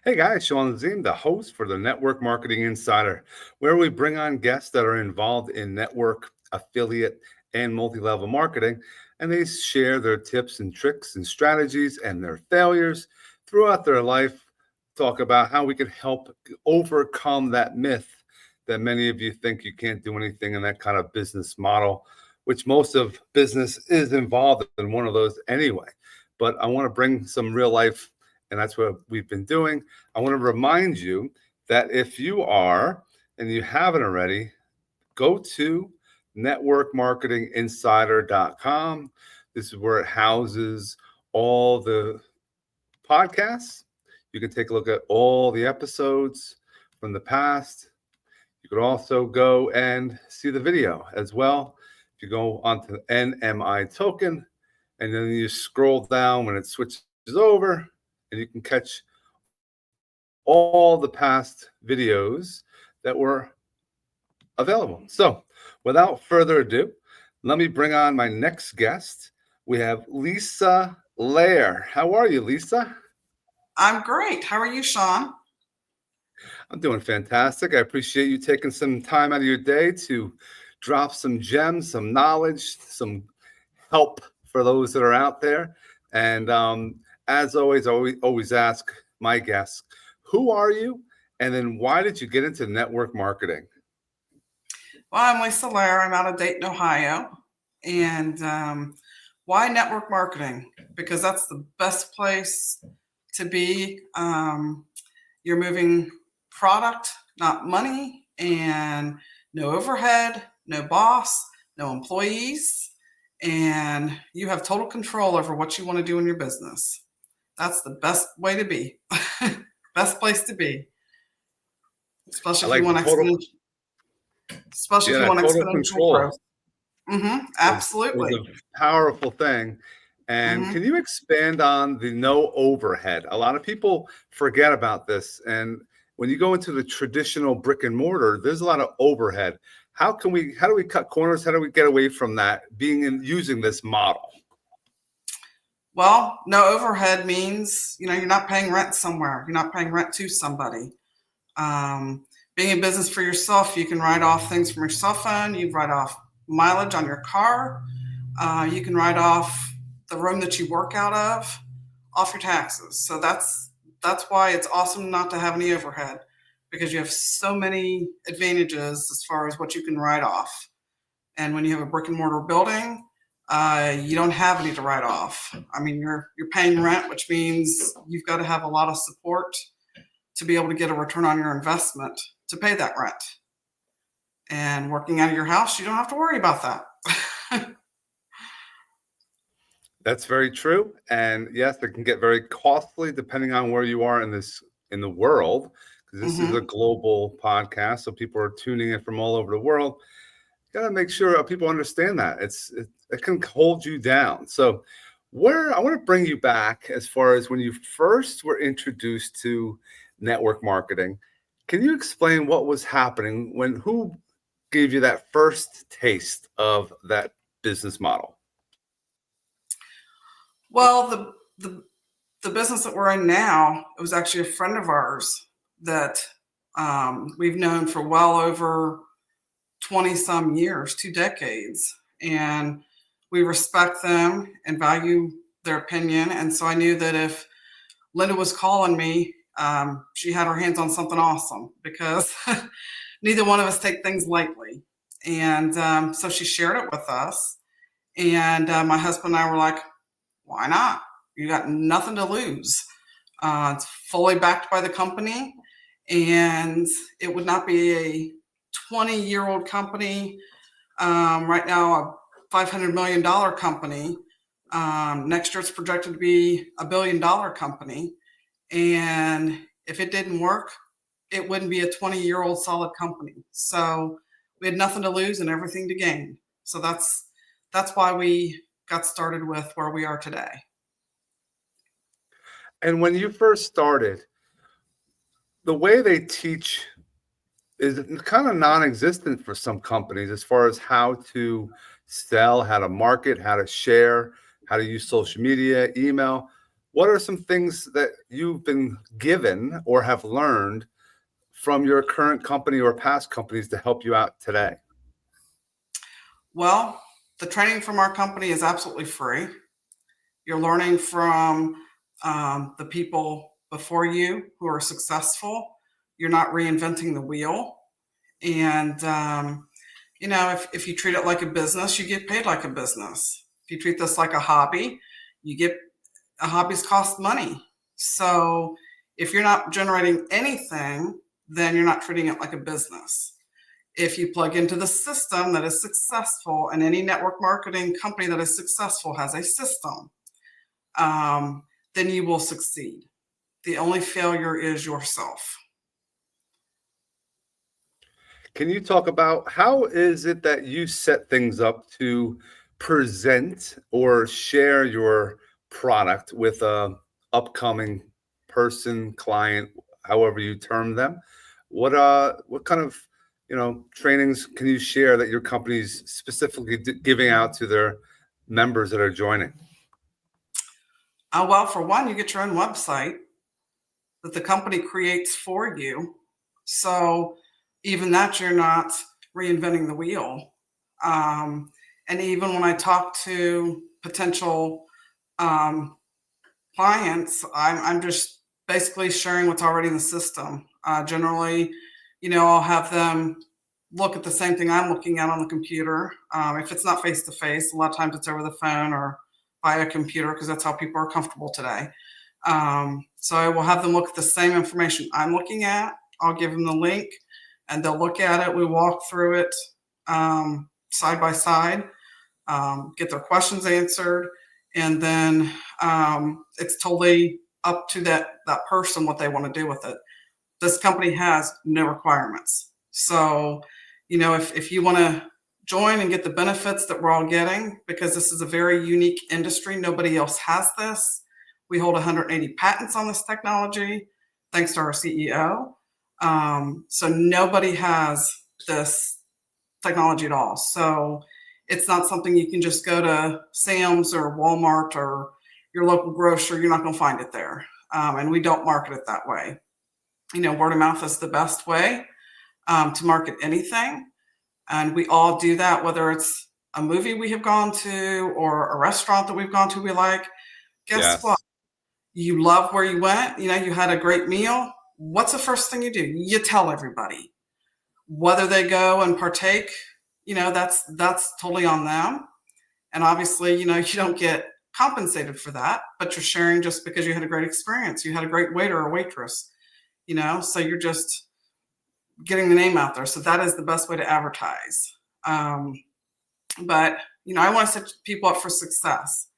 Hey guys, Sean Zim, the host for the Network Marketing Insider, where we bring on guests that are involved in network, affiliate, and multi level marketing, and they share their tips and tricks and strategies and their failures throughout their life. Talk about how we can help overcome that myth that many of you think you can't do anything in that kind of business model, which most of business is involved in one of those anyway. But I want to bring some real life, and that's what we've been doing. I want to remind you that if you are and you haven't already, go to networkmarketinginsider.com. This is where it houses all the podcasts. You can take a look at all the episodes from the past. You could also go and see the video as well. If you go onto NMI token and then you scroll down when it switches over, and you can catch all the past videos that were available. So, without further ado, let me bring on my next guest. We have Lisa Lare. How are you, Lisa? I'm great. How are you, Sean? I'm doing fantastic. I appreciate you taking some time out of your day to drop some gems, some knowledge, some help for those that are out there. And as always, always ask my guests, who are you? And then why did you get into network marketing? Well, I'm Lisa Lare. I'm out of Dayton, Ohio. And why network marketing? Because that's the best place to be. You're moving product, not money, and no overhead, no boss, no employees. And you have total control over what you want to do in your business. That's the best way to be. Best place to be, I especially if you like the want total, total exponential control growth. is Absolutely. a powerful thing. And hmm can you expand on the no overhead? A lot of people forget about this. And when you go into the traditional brick and mortar, there's a lot of overhead. How do we cut corners? How do we get away from that being in using this model? Well, no overhead means you're not paying rent somewhere. You're not paying rent to somebody. Um, Being in business for yourself, you can write off things from your cell phone. You write off mileage on your car. You can write off the room that you work out of off your taxes. So that's why it's awesome not to have any overhead because you have so many advantages as far as what you can write off. And when you have a brick and mortar building, you don't have any to write off. I mean, you're paying rent, which means you've got to have a lot of support to be able to get a return on your investment to pay that rent. And working out of your house, you don't have to worry about that. That's very true. And yes, it can get very costly depending on where you are in the world, because this is a hmm global podcast. So people are tuning in from all over the world. Got to make sure people understand that it can hold you down. So where I want to bring you back as far as when you first were introduced to network marketing. Can you explain what was happening who gave you that first taste of that business model? Well, the business that we're in now, it was actually a friend of ours that we've known for well over 20 some years, 2 decades. And we respect them and value their opinion. And so I knew that if Linda was calling me, she had her hands on something awesome because neither one of us take things lightly. And so she shared it with us. And my husband and I were like, why not? You got nothing to lose. It's fully backed by the company, and it would not be a 20-year-old company. Right now, a $500 million company. Next year, it's projected to be $1 billion company. And if it didn't work, it wouldn't be a 20-year-old solid company. So we had nothing to lose and everything to gain. So that's why we got started with where we are today. And when you first started, the way they teach is kind of non-existent for some companies as far as how to sell, how to market, how to share, how to use social media, email. What are some things that you've been given or have learned from your current company or past companies to help you out today? Well, the training from our company is absolutely free. You're learning from the people before you who are successful. You're not reinventing the wheel. And, if you treat it like a business, you get paid like a business. If you treat this like a hobby, you get hobbies cost money. So if you're not generating anything, then you're not treating it like a business. If you plug into the system that is successful, and any network marketing company that is successful has a system, um, then you will succeed. The only failure is yourself. Can you talk about how is it that you set things up to present or share your product with a upcoming person, client, however you term them? What kind of trainings can you share that your company's specifically giving out to their members that are joining? Well, for one, you get your own website that the company creates for you. So even that, you're not reinventing the wheel. And even when I talk to potential um, clients, I'm just basically sharing what's already in the system. Generally, I'll have them look at the same thing I'm looking at on the computer. If it's not face to face, a lot of times it's over the phone or by a computer because that's how people are comfortable today. So I will have them look at the same information I'm looking at. I'll give them the link and they'll look at it. We walk through it side by side, get their questions answered, and then it's totally up to that person what they want to do with it. This company has no requirements. So, if you want to join and get the benefits that we're all getting, because this is a very unique industry, nobody else has this. We hold 180 patents on this technology, thanks to our CEO. So nobody has this technology at all. So it's not something you can just go to Sam's or Walmart or your local grocer. You're not going to find it there. And we don't market it that way. Word of mouth is the best way to market anything. And we all do that, whether it's a movie we have gone to or a restaurant that we've gone to we like. Guess what? Yes. You love where you went. You had a great meal. What's the first thing you do? You tell everybody. Whether they go and partake, that's totally on them. And obviously, you don't get compensated for that, but you're sharing just because you had a great experience. You had a great waiter or waitress, so you're just getting the name out there. So that is the best way to advertise. But I want to set people up for success.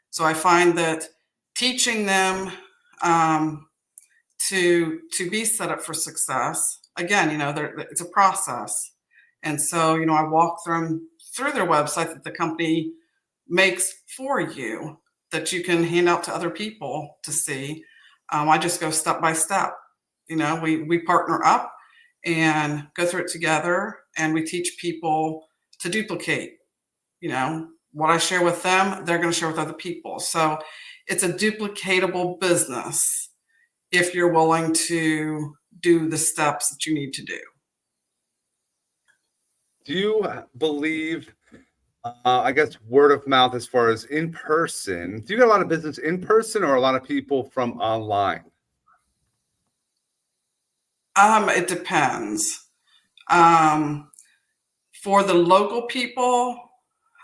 So I find that teaching them to be set up for success, again, it's a process. And so, I walk them through their website that the company makes for you that you can hand out to other people to see. I just go step by step. We partner up and go through it together, and we teach people to duplicate. What I share with them, they're going to share with other people. So it's a duplicatable business if you're willing to do the steps that you need to do. Do you believe, I guess, word of mouth as far as in person? Do you get a lot of business in person or a lot of people from online? It depends. Um, for the local people,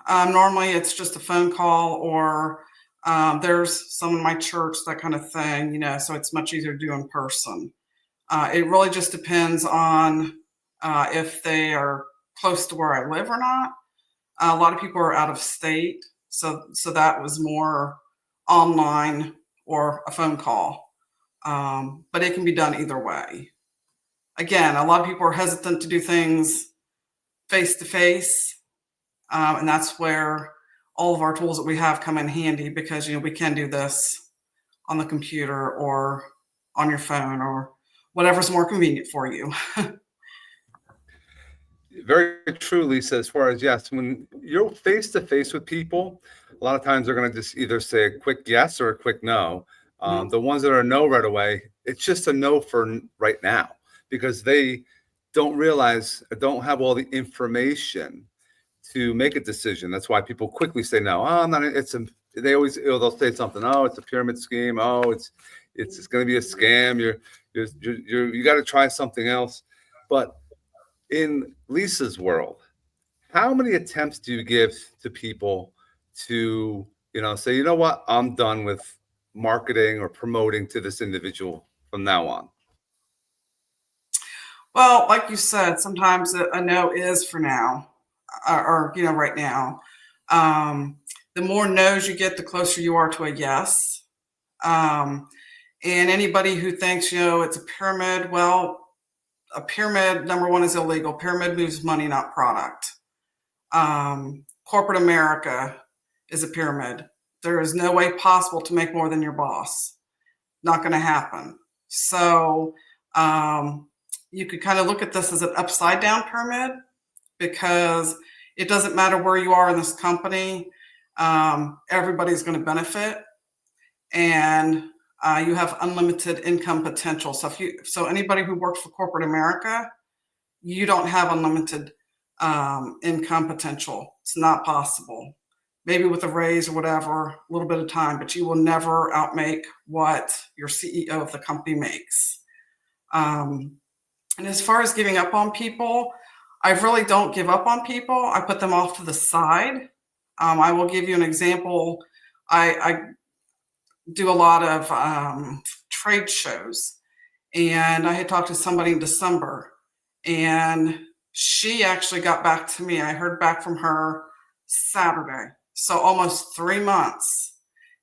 normally it's just a phone call or there's some in my church, that kind of thing, so it's much easier to do in person. It really just depends on if they are close to where I live or not. A lot of people are out of state, so that was more online or a phone call. But it can be done either way. Again, a lot of people are hesitant to do things face to face, and that's where all of our tools that we have come in handy, because we can do this on the computer or on your phone or whatever's more convenient for you. Very true, Lisa. As far as yes, when you're face to face with people, a lot of times they're going to just either say a quick yes or a quick no. Mhm. The ones that are a no right away, it's just a no for right now because they don't realize, don't have all the information to make a decision. That's why people quickly say no. Oh, I'm not. It's a. They always they'll say something. Oh, it's a pyramid scheme. Oh, it's going to be a scam. You got to try something else. But in Lisa's world, how many attempts do you give to people to say, you know what, I'm done with marketing or promoting to this individual from now on? Well, like you said, sometimes a no is for now, or right now. Um, the more no's you get, the closer you are to a yes. Um, and anybody who thinks it's a pyramid, well, a pyramid, number one, is illegal. Pyramid moves money, not product. Corporate America is a pyramid. There is no way possible to make more than your boss. Not going to happen. So um, you could kind of look at this as an upside down pyramid because it doesn't matter where you are in this company. Everybody's going to benefit, and you have unlimited income potential. So anybody who works for corporate America, you don't have unlimited income potential. It's not possible. Maybe with a raise or whatever, a little bit of time, but you will never outmake what your CEO of the company makes. Um, and as far as giving up on people, I really don't give up on people. I put them off to the side. I will give you an example. I do a lot of trade shows, and I had talked to somebody in December, and she actually got back to me. I heard back from her Saturday, so almost 3 months,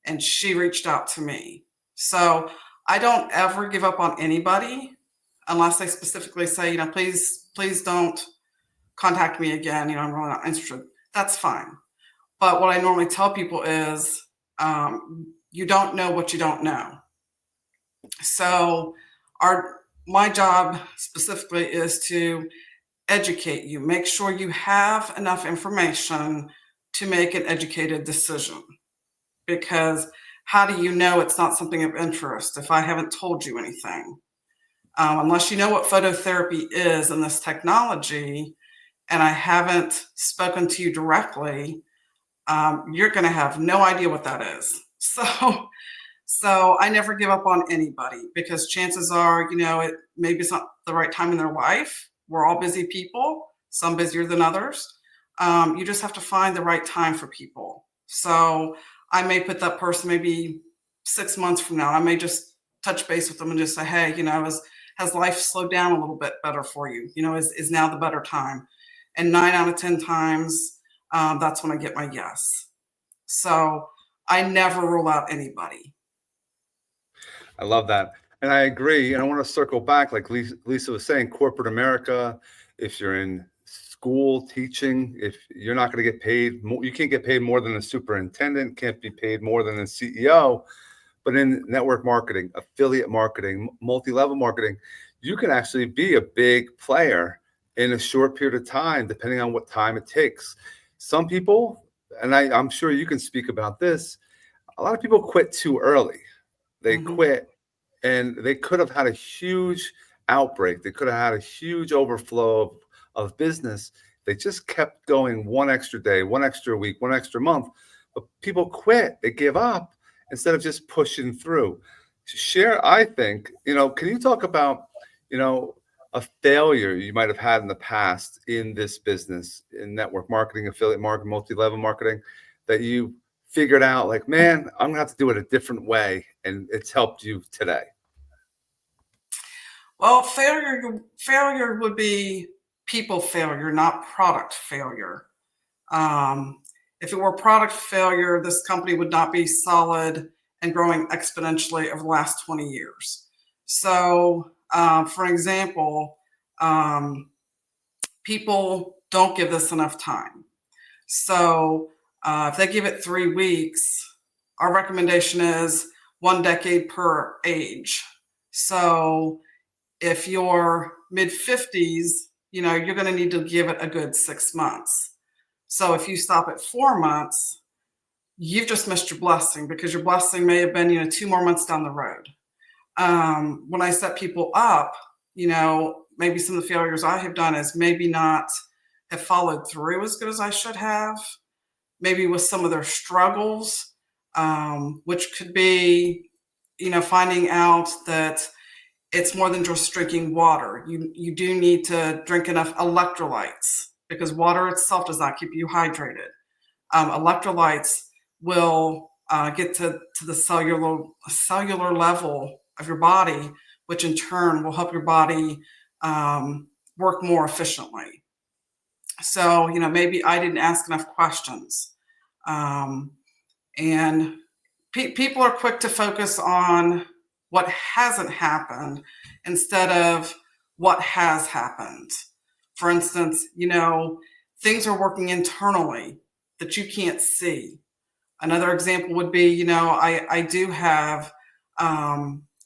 and she reached out to me. So I don't ever give up on anybody unless they specifically say, please don't contact me again. I'm really not interested. That's fine. But what I normally tell people is, you don't know what you don't know. So our my job specifically is to educate you, make sure you have enough information to make an educated decision. Because how do you know it's not something of interest if I haven't told you anything? Unless you know what phototherapy is and this technology, and I haven't spoken to you directly, you're going to have no idea what that is. So I never give up on anybody because chances are, it maybe it's not the right time in their life. We're all busy people, some busier than others. You just have to find the right time for people. So I may put that person maybe 6 months from now. I may just touch base with them and just say, hey, has life slowed down a little bit better for you? Is now the better time? And 9 out of 10 times, that's when I get my yes. So I never rule out anybody. I love that. And I agree. And I want to circle back, like Lisa was saying, corporate America, if you're in school teaching, if you're not going to get paid, you can't get paid more than a superintendent, can't be paid more than a CEO. But in network marketing, affiliate marketing, multi-level marketing, you can actually be a big player in a short period of time, depending on what time it takes. Some people, and I'm sure you can speak about this, a lot of people quit too early. They Mhm. quit and they could have had a huge outbreak. They could have had a huge overflow of business. They just kept going one extra day, one extra week, one extra month. But people quit. They give up instead of just pushing through. Share, I think, can you talk about, a failure you might have had in the past in this business, in network marketing, affiliate marketing, multi-level marketing, that you figured out like, man, I'm gonna have to do it a different way, and it's helped you today? Well, failure would be people failure, not product failure. Um, if it were product failure, this company would not be solid and growing exponentially over the last 20 years. So, for example, um, people don't give this enough time. So, if they give it 3 weeks, our recommendation is 1 decade per age. So, if you're mid 50s, you're going to need to give it a good 6 months. So if you stop at 4 months, you've just missed your blessing, because your blessing may have been, 2 more months down the road. When I set people up, maybe some of the failures I have done is maybe not have followed through as good as I should have, maybe with some of their struggles, which could be, finding out that it's more than just drinking water. You do need to drink enough electrolytes, because water itself does not keep you hydrated. Electrolytes will get to the cellular level of your body, which in turn will help your body work more efficiently. So, maybe I didn't ask enough questions. Um, and people are quick to focus on what hasn't happened instead of what has happened. For instance, things are working internally that you can't see. Another example would be, I do have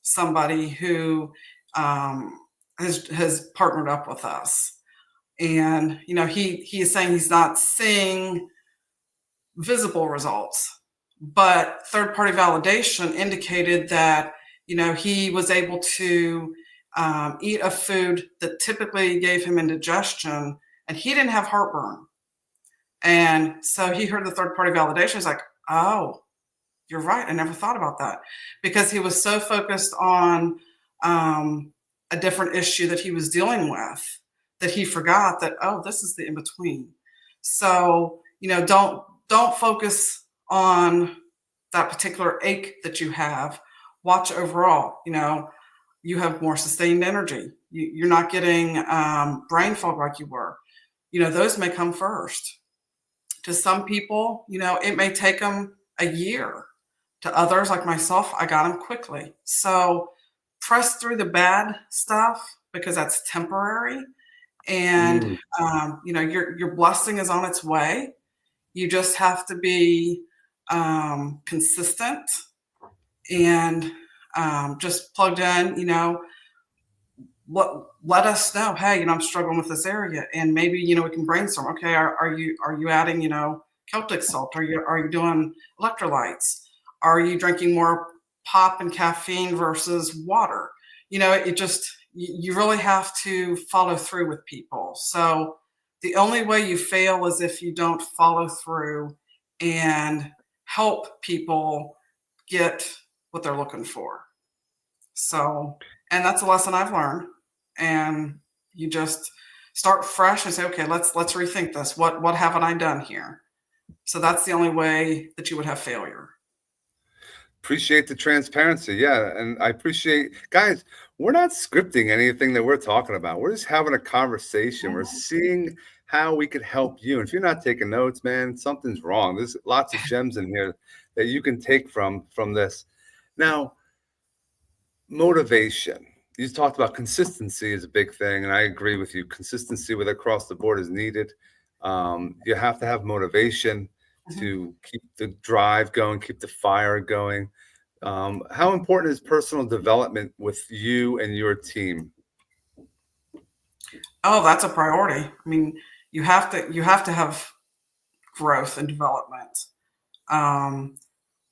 somebody who has partnered up with us. And, he is saying he's not seeing visible results, but third party validation indicated that, he was able to eat a food that typically gave him indigestion, and he didn't have heartburn. And so he heard the third party validation. He's like, oh, you're right. I never thought about that, because he was so focused on a different issue that he was dealing with that he forgot that, oh, this is the in between. So, don't focus on that particular ache that you have. Watch overall. You have more sustained energy. You're not getting brain fog like you were. Those may come first. To some people, it may take them a year. To others, like myself, I got them quickly. So press through the bad stuff, because that's temporary. And, Mm. your blessing is on its way. You just have to be consistent and just plugged in, let us know, hey, I'm struggling with this area, and maybe, we can brainstorm. Okay, are you adding, Celtic salt? Are you doing electrolytes? Are you drinking more pop and caffeine versus water? It just, you really have to follow through with people. So the only way you fail is if you don't follow through and help people get what they're looking for. So, and that's a lesson I've learned. And you just start fresh and say, okay, let's rethink this. What haven't I done here? So that's the only way that you would have failure. Appreciate the transparency. Yeah. And I appreciate, guys, we're not scripting anything that we're talking about. We're just having a conversation. We're Mhm. seeing how we could help you. And if you're not taking notes, man, something's wrong. There's lots of gems in here that you can take from this. Now, motivation. You talked about consistency is a big thing, and I agree with you. Consistency with across the board is needed. You have to have motivation Mhm. to keep the drive going, keep the fire going. How important is personal development with you and your team? Oh, that's a priority. I mean, you have to have growth and development. Um,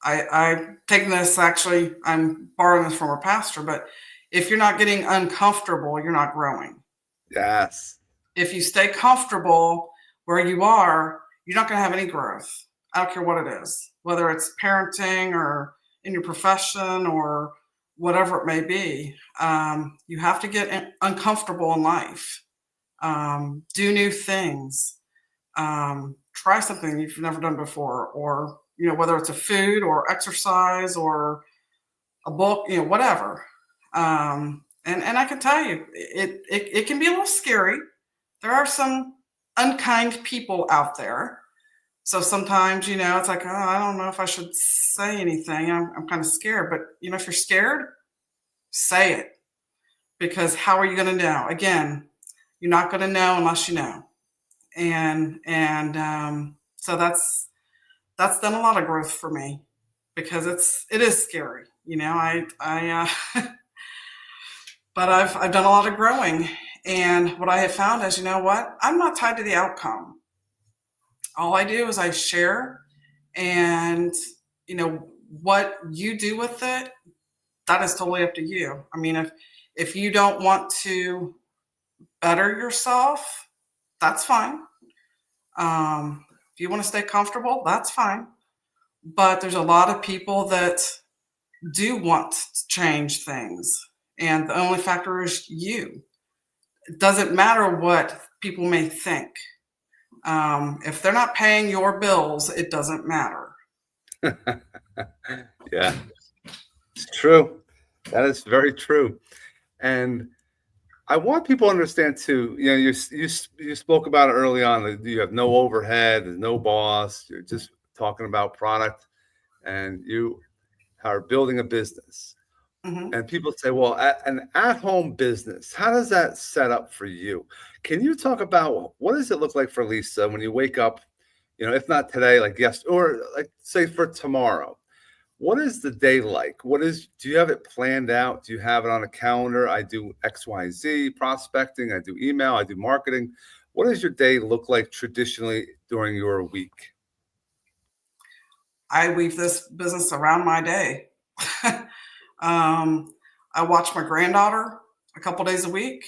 I've taken this, actually, I'm borrowing this from a pastor, but if you're not getting uncomfortable, you're not growing. Yes. If you stay comfortable where you are, you're not going to have any growth. I don't care what it is, whether it's parenting or in your profession or whatever it may be. You have to get uncomfortable in life, do new things, try something you've never done before, or whether it's a food or exercise or a book, whatever. And I can tell you, it can be a little scary. There are some unkind people out there. So sometimes, it's like, oh, I don't know if I should say anything. I'm kind of scared. But, if you're scared, say it. Because how are you going to know? Again, you're not going to know unless you know. And so that's done a lot of growth for me, because it is scary. But I've done a lot of growing. And what I have found is, I'm not tied to the outcome. All I do is I share, And, what you do with it, that is totally up to you. I mean, if you don't want to better yourself, that's fine. If you want to stay comfortable, that's fine. But there's a lot of people that do want to change things. And the only factor is you. It doesn't matter what people may think. If they're not paying your bills, it doesn't matter. Yeah, it's true. That is very true. And I want people to understand too. You spoke about it early on. That you have no overhead, there's no boss. You're just talking about product, and you are building a business. Hmm. And people say, "Well, an at-home business. How does that set up for you?" Can you talk about what does it look like for Lisa when you wake up? If not today, like yes, or like say for tomorrow. What is the day like? Do you have it planned out? Do you have it on a calendar? I do XYZ prospecting, I do email, I do marketing. What does your day look like traditionally during your week? I weave this business around my day. um, I watch my granddaughter a couple days a week,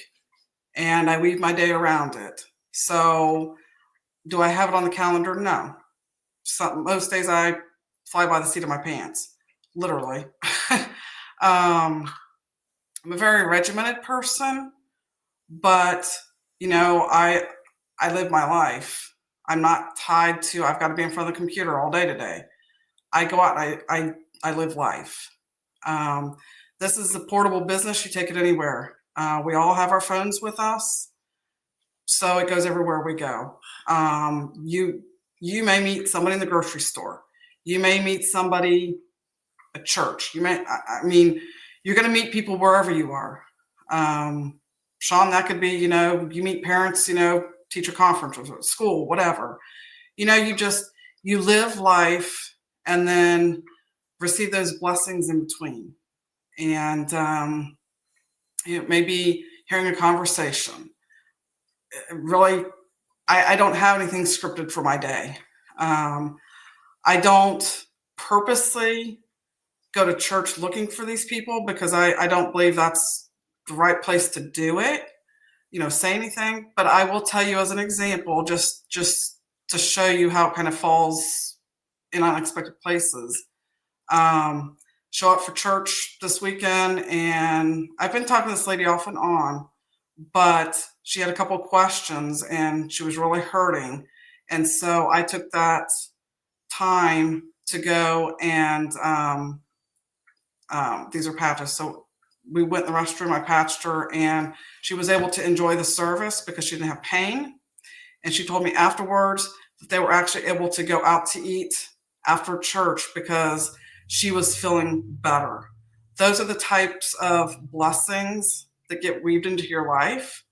and I weave my day around it. So, do I have it on the calendar? No. Most days I fly by the seat of my pants, literally. um, I'm a very regimented person, but I live my life. I'm not tied to. I've got to be in front of the computer all day today. I go out and I live life. Um, this is a portable business. You take it anywhere. We all have our phones with us, so it goes everywhere we go. You may meet somebody in the grocery store. You may meet somebody at church. I mean, you're going to meet people wherever you are. Um, Sean, that could be, you meet parents, teacher conferences, school, whatever. You live life and then receive those blessings in between. And maybe hearing a conversation. Really, I don't have anything scripted for my day. I don't purposely go to church looking for these people because I don't believe that's the right place to do it. Say anything, but I will tell you as an example, just to show you how it kind of falls in unexpected places. Um, Show up for church this weekend, and I've been talking to this lady off and on, but she had a couple of questions and she was really hurting. And so I took that time to go and these are patches. So we went in the restroom, I patched her, and she was able to enjoy the service because she didn't have pain. And she told me afterwards that they were actually able to go out to eat after church because she was feeling better. Those are the types of blessings that get weaved into your life.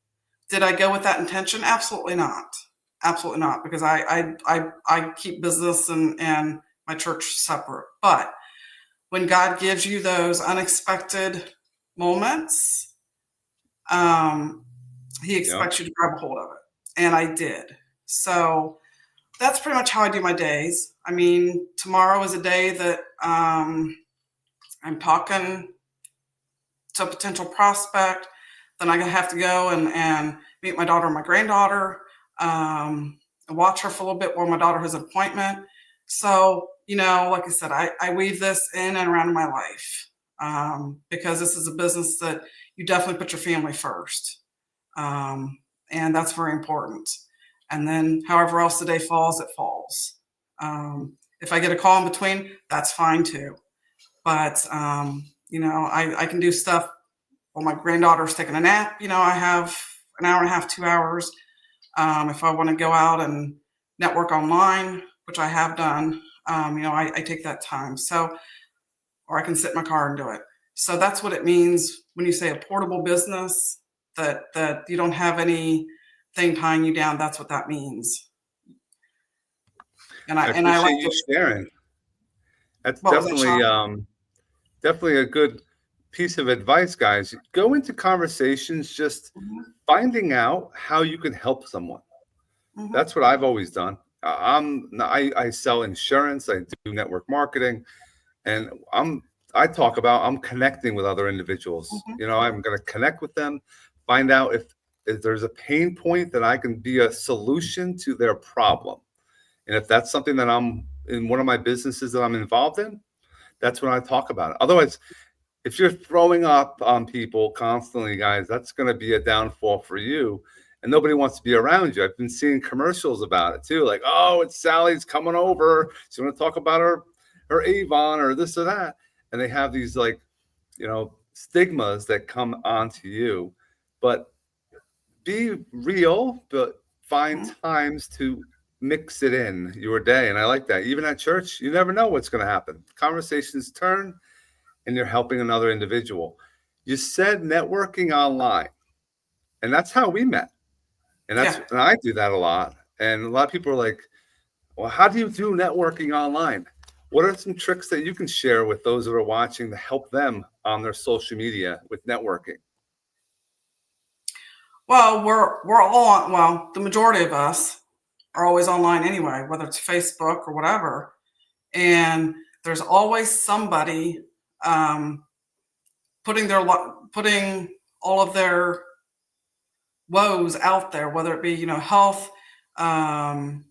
Did I go with that intention? Absolutely not. Absolutely not, because I keep business and my church separate. But when God gives you those unexpected moments, um, He Yeah. expects you to grab a hold of it. And I did. So that's pretty much how I do my days. I mean, tomorrow is a day that I'm talking to a potential prospect. Then I have to go and meet my daughter and my granddaughter, and watch her for a little bit while my daughter has an appointment. So, like I said, I weave this in and around my life because this is a business that you definitely put your family first. And that's very important. And then, however else the day falls, it falls. If I get a call in between, that's fine too. But I can do stuff while my granddaughter's taking a nap. I have an hour and a half, 2 hours. If I want to go out and network online, which I have done, I take that time. So, or I can sit in my car and do it. So that's what it means when you say a portable business, that you don't have anything tying you down. That's what that means. And I I like appreciate you to. sharing. That's What was that, Sean? definitely a good piece of advice, guys. Go into conversations just Mhm, finding out how you can help someone. mhm, That's what I've always done. I sell insurance. I do network marketing, and I talk about I'm connecting with other individuals. Mhm. I'm going to connect with them, find out if there's a pain point that I can be a solution to their problem. And if that's something that I'm in one of my businesses that I'm involved in, that's when I talk about it. Otherwise, if you're throwing up on people constantly, guys, that's going to be a downfall for you. And nobody wants to be around you. I've been seeing commercials about it too. Like, oh, it's Sally's coming over. She's going to talk about her Avon or this or that. And they have these like, stigmas that come onto you. But be real, but find Mhm. times to mix it in your day. And I like that. Even at church, you never know what's going to happen. Conversations turn and you're helping another individual. You said networking online, and that's how we met. And Yeah. I do that a lot. And a lot of people are like, "Well, how do you do networking online?" What are some tricks that you can share with those that are watching to help them on their social media with networking? Well, we're all on. Well, the majority of us are always online anyway, whether it's Facebook or whatever. And there's always somebody um, putting all of their woes out there, whether it be health, um,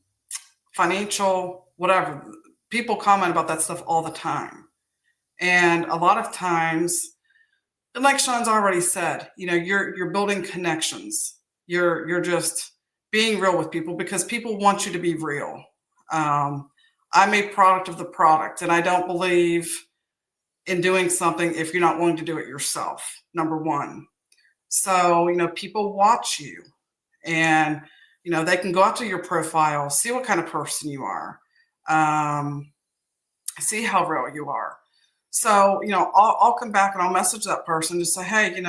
financial, whatever. People comment about that stuff all the time, and a lot of times, and like Sean's already said, you're building connections. You're just being real with people because people want you to be real. Um, I'm a product of the product, and I don't believe in doing something if you're not willing to do it yourself. Number one. So, people watch you and, they can go out to your profile, see what kind of person you are, um, see how real you are. So, I'll come back and I'll message that person to say, hey,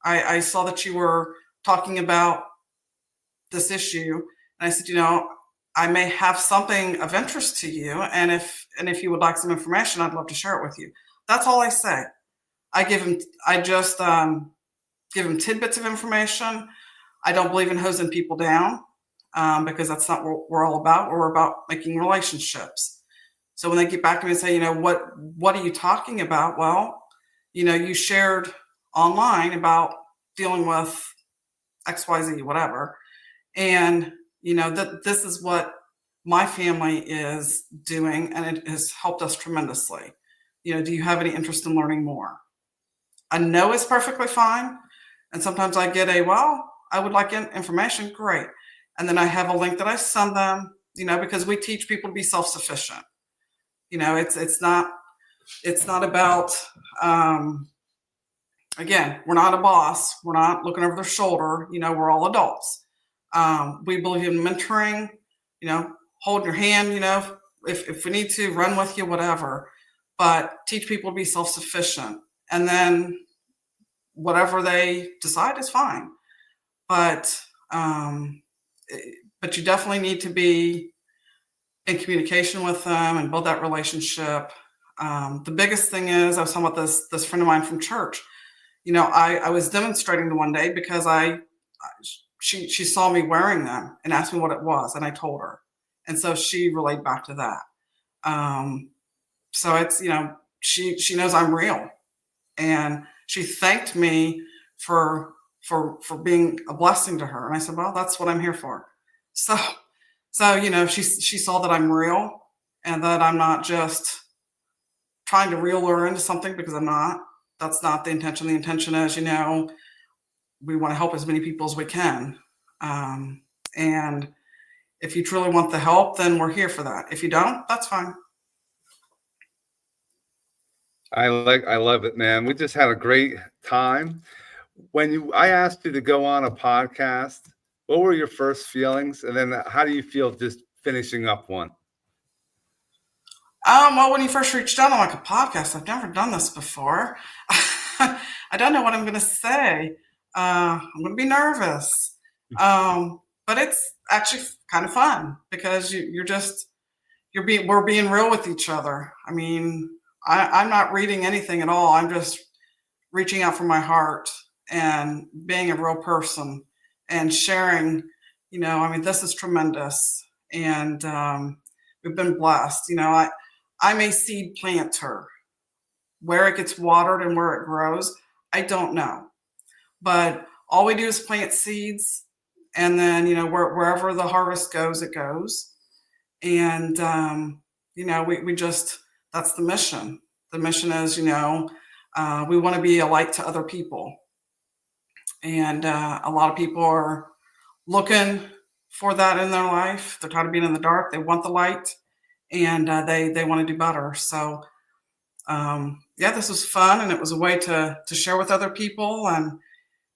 I saw that you were talking about this issue. And I said, I may have something of interest to you. And if you would like some information, I'd love to share it with you. That's all I say. I just give them tidbits of information. I don't believe in hosing people down because that's not what we're all about. We're about making relationships. So when they get back to me and say, what are you talking about? Well, you shared online about dealing with XYZ, whatever. And, that this is what my family is doing, and it has helped us tremendously. Do you have any interest in learning more? A no is perfectly fine. And sometimes I get well, I would like information. Great. And then I have a link that I send them, because we teach people to be self-sufficient. It's not about, um, again, we're not a boss. We're not looking over their shoulder. We're all adults. We believe in mentoring, hold your hand, if we need to run with you, whatever, but teach people to be self-sufficient. And then whatever they decide is fine. But um, but you definitely need to be in communication with them and build that relationship. The biggest thing is I was talking about this friend of mine from church. I was demonstrating the one day because she saw me wearing them and asked me what it was, and I told her, and so she relayed back to that. So it's she knows I'm real, and she thanked me for for being a blessing to her. And I said, well, that's what I'm here for. So she saw that I'm real and that I'm not just trying to reel her into something, because I'm not. That's not the intention. The intention is, we want to help as many people as we can. And if you truly want the help, then we're here for that. If you don't, that's fine. I love it, man. We just had a great time. I asked you to go on a podcast, what were your first feelings? And then how do you feel just finishing up one? Well, when you first reached out on like a podcast, I've never done this before. I don't know what I'm going to say. I'm going to be nervous, but it's actually kind of fun because we're being real with each other. I mean, I'm not reading anything at all. I'm just reaching out from my heart and being a real person and sharing. I mean, this is tremendous, and we've been blessed. I'm a seed planter. Where it gets watered and where it grows, I don't know. But all we do is plant seeds, and then wherever the harvest goes, it goes. And we just that's the mission. The mission is we want to be a light to other people, and a lot of people are looking for that in their life. They're tired of being in the dark. They want the light, and they want to do better. So yeah, this was fun, and it was a way to share with other people. And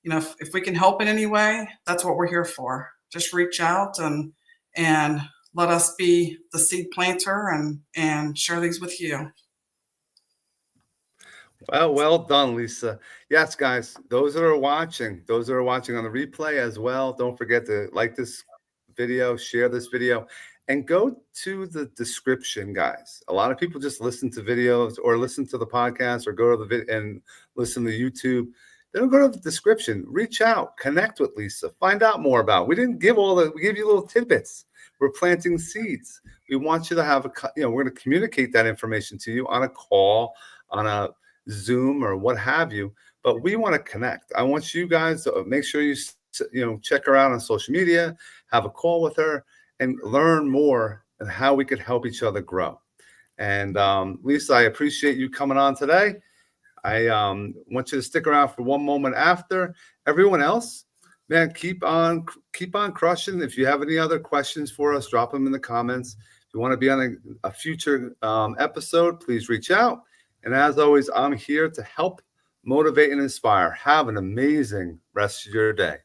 if we can help in any way, that's what we're here for. Just reach out and let us be the seed planter and share these with you. Well done, Lisa. Yes, guys, those that are watching on the replay as well, don't forget to like this video, share this video, and go to the description, guys. A lot of people just listen to videos or listen to the podcast or go to the video and listen to YouTube. They don't go to the description. Reach out, connect with Lisa, find out more about. We didn't give we give you little tidbits. We're planting seeds. We want you to have we're going to communicate that information to you on a call, on a Zoom or what have you, but we want to connect. I want you guys to make sure you check her out on social media, have a call with her, and learn more and how we could help each other grow. And Lisa, I appreciate you coming on today. I want you to stick around for one moment after. Everyone else, man, keep on crushing. If you have any other questions for us, drop them in the comments. If you want to be on a future episode, please reach out. And as always, I'm here to help, motivate, and inspire. Have an amazing rest of your day.